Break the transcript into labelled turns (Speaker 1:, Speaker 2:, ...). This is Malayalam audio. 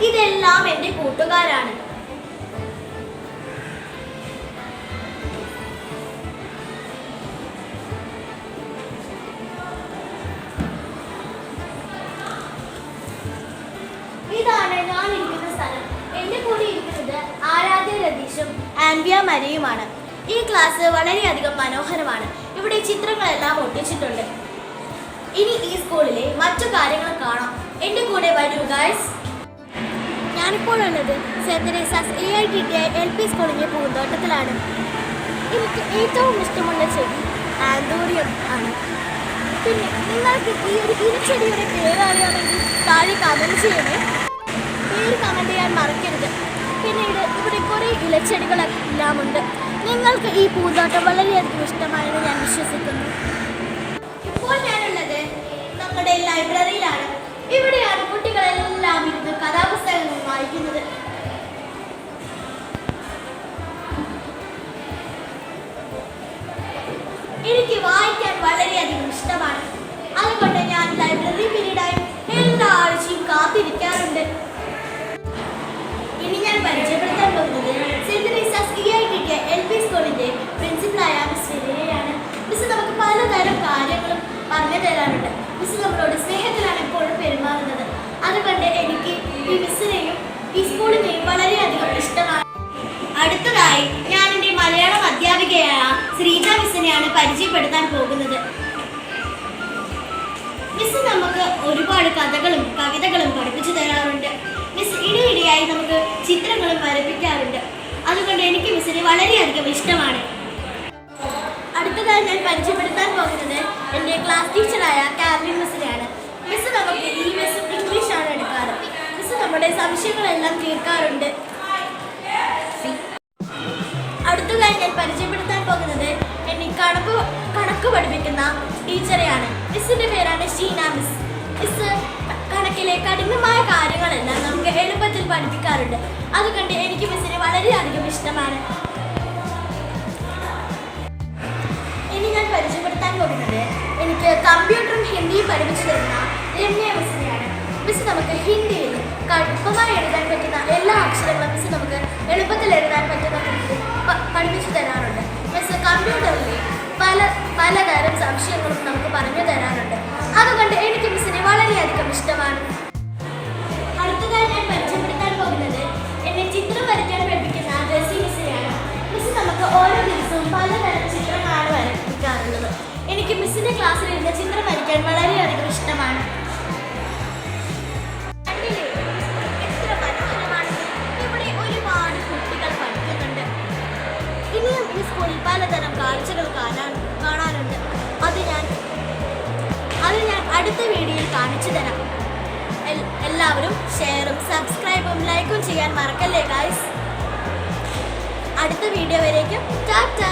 Speaker 1: ഇതെല്ലാം എൻ്റെ കൂട്ടുകാരാണ്. ഇതാണ് ഞാൻ ഇരിക്കുന്ന സ്ഥലം. എൻ്റെ കൂടെ ഇരിക്കുന്നത് ആരാധ്യ രതീഷും ആൻവിയ മരിയുമാണ്. ഈ ക്ലാസ് വളരെയധികം മനോഹരമാണ്. ഇവിടെ ചിത്രങ്ങളെല്ലാം ഒട്ടിച്ചിട്ടുണ്ട്. ഇനി ഈ സ്കൂളിലെ മറ്റു കാര്യങ്ങൾ കാണാം. എൻ്റെ കൂടെ വരൂ ഗൈസ്. ഞാനിപ്പോൾ ഉള്ളത് സെന്റ് തെരേസാസ് AITTI LP സ്കൂളിലെ പൂന്തോട്ടത്തിലാണ്. എനിക്ക് ഏറ്റവും ഇഷ്ടമുള്ള ചെടി ആന്തോറിയം ആണ്. പിന്നെ നിങ്ങൾക്ക് ഈ ഒരു ഇരിച്ചെടിയുടെ പേര് അറിയാമെങ്കിൽ താഴെ കമൻറ്റ് ചെയ്യണേ. പേര് കമൻറ്റ് ചെയ്യാൻ മറക്കരുത്. പിന്നീട് ഇവിടെ കുറേ ഇലച്ചെടികളെല്ലാം ഉണ്ട്. നിങ്ങൾക്ക് ഈ പൂന്തോട്ടം വളരെയധികം ഇഷ്ടമായെന്ന് ഞാൻ വിശ്വസിക്കുന്നു. ഇപ്പോൾ ഞാനുള്ളത് നമ്മുടെ ലൈബ്രറിയിലാണ്. ഇവിടെയാണ് കുട്ടികളെല്ലാം ഇരുന്ന് കഥാപുസ്തകങ്ങൾ വായിക്കുന്നത്. എനിക്ക് വായിക്കാൻ വളരെയധികം ഇഷ്ടമാണ്. അതുകൊണ്ട് ഞാൻ ലൈബ്രറി പീരീഡായി എല്ലാ ആഴ്ചയും കാത്തിരിക്കാറുണ്ട്. ഇനി ഞാൻ പരിചയപ്പെടുത്താൻ പോകുന്നത് സെന്റ് തെരേസാസ് AITTI LP സ്കൂളിന്റെ പ്രിൻസിപ്പലായ മിസ് വിനയയാണ്. മിസ് നമുക്ക് പലതരം കാര്യങ്ങളും പറഞ്ഞു തരാറുണ്ട്. മിസ് നമ്മളോട് സ്നേഹത്തിലാണ് എപ്പോഴും പെരുമാറുന്നത്. അതുകൊണ്ട് എനിക്ക് ഈ മിസ്സിനെയും ഈ സ്കൂളിനെയും വളരെയധികം ഇഷ്ടമാണ്. അടുത്തതായി ഞാൻ എൻ്റെ മലയാളം അധ്യാപികയായ ശ്രീജ മിസ്സിനെയാണ് പരിചയപ്പെടുത്താൻ പോകുന്നത്. മിസ് നമുക്ക് ഒരുപാട് കഥകളും കവിതകളും പഠിപ്പിച്ചു തരാറുണ്ട്. മിസ് ഇടയിടെയായി നമുക്ക് ചിത്രങ്ങളും വരപ്പിക്കാറുണ്ട്. അതുകൊണ്ട് എനിക്ക് മിസ്സിനെ വളരെയധികം ഇഷ്ടമാണ്. അടുത്തതായി ഞാൻ പരിചയപ്പെടുത്താൻ പോകുന്നത് എൻ്റെ ക്ലാസ് ടീച്ചറായ കാവ്യ മിസ്സിനെയാണ്. മിസ് നമുക്ക് EVS ഇംഗ്ലീഷാണ് എടുക്കാറ്. മിസ് നമ്മുടെ സംശയങ്ങളെല്ലാം തീർക്കാറുണ്ട്. അടുത്തതായി ഞാൻ പരിചയപ്പെടുത്താൻ പോകുന്നത് എന്നെ കണക്ക് പഠിപ്പിക്കുന്ന ടീച്ചറെയാണ്. മിസ്സിൻ്റെ പേരാണ് ഷീന മിസ്. മിസ് കണക്കിലെ കഠിനമായ കാര്യങ്ങളെല്ലാം നമുക്ക് എളുപ്പത്തിൽ പഠിപ്പിക്കാറുണ്ട്. അതുകൊണ്ട് എനിക്ക് മിസ്സിനെ വളരെയധികം ഇഷ്ടമാണ്. ഇനി ഞാൻ പരിചയപ്പെടുത്താൻ പോകുന്നത് എനിക്ക് കമ്പ്യൂട്ടറും ഹിന്ദിയും പഠിപ്പിച്ചു തരുന്ന രമ്യ മിസ്സിനെയാണ്. മിസ് നമുക്ക് ഹിന്ദിയിൽ എളുപ്പമായി എഴുതാൻ പറ്റുന്ന എല്ലാ അക്ഷരങ്ങളും മിസ് നമുക്ക് എളുപ്പത്തിൽ എഴുതാൻ പറ്റുന്ന രീതിയിൽ പഠിപ്പിച്ചു തരാറുണ്ട്. മിസ് കമ്പ്യൂട്ടറിൽ പലതരം സംശയങ്ങളും നമുക്ക് പറഞ്ഞു തരാറുണ്ട്. അതുകൊണ്ട് എനിക്ക് മിസ്സിനെ വളരെയധികം ഇഷ്ടമാണ്. അടുത്തതായി ഞാൻ പരിചയപ്പെടുത്താൻ പോകുന്നത് എന്നെ ചിത്രം വരയ്ക്കാൻ പഠിപ്പിക്കുന്ന ജെസ്സി മിസ്സിനെയാണ്. മിസ് നമുക്ക് ഓരോ ദിവസവും പലതരം ചിത്രങ്ങളാണ് വരയ്ക്കാറുള്ളത്. എനിക്ക് മിസ്സിൻ്റെ ക്ലാസ്സിലിരുന്ന് ചിത്രം വരയ്ക്കാൻ വളരെയധികം ഇഷ്ടമാണ്. എത്ര മനോഹരമാണ്! ഇവിടെ ഒരുപാട് കുട്ടികൾ പഠിക്കുന്നുണ്ട്. ഇനിയും ഈ സ്കൂളിൽ പലതരം കാഴ്ചകൾ കാണാനുണ്ട്. അത് ഞാൻ അടുത്ത വീഡിയോയിൽ കാണിച്ചു തരാം. എല്ലാവരും ഷെയറും സബ്സ്ക്രൈബും ലൈക്കും ചെയ്യാൻ മറക്കല്ലേ ഗൈസ്. അടുത്ത വീഡിയോ വരേക്കും ടാറ്റാ.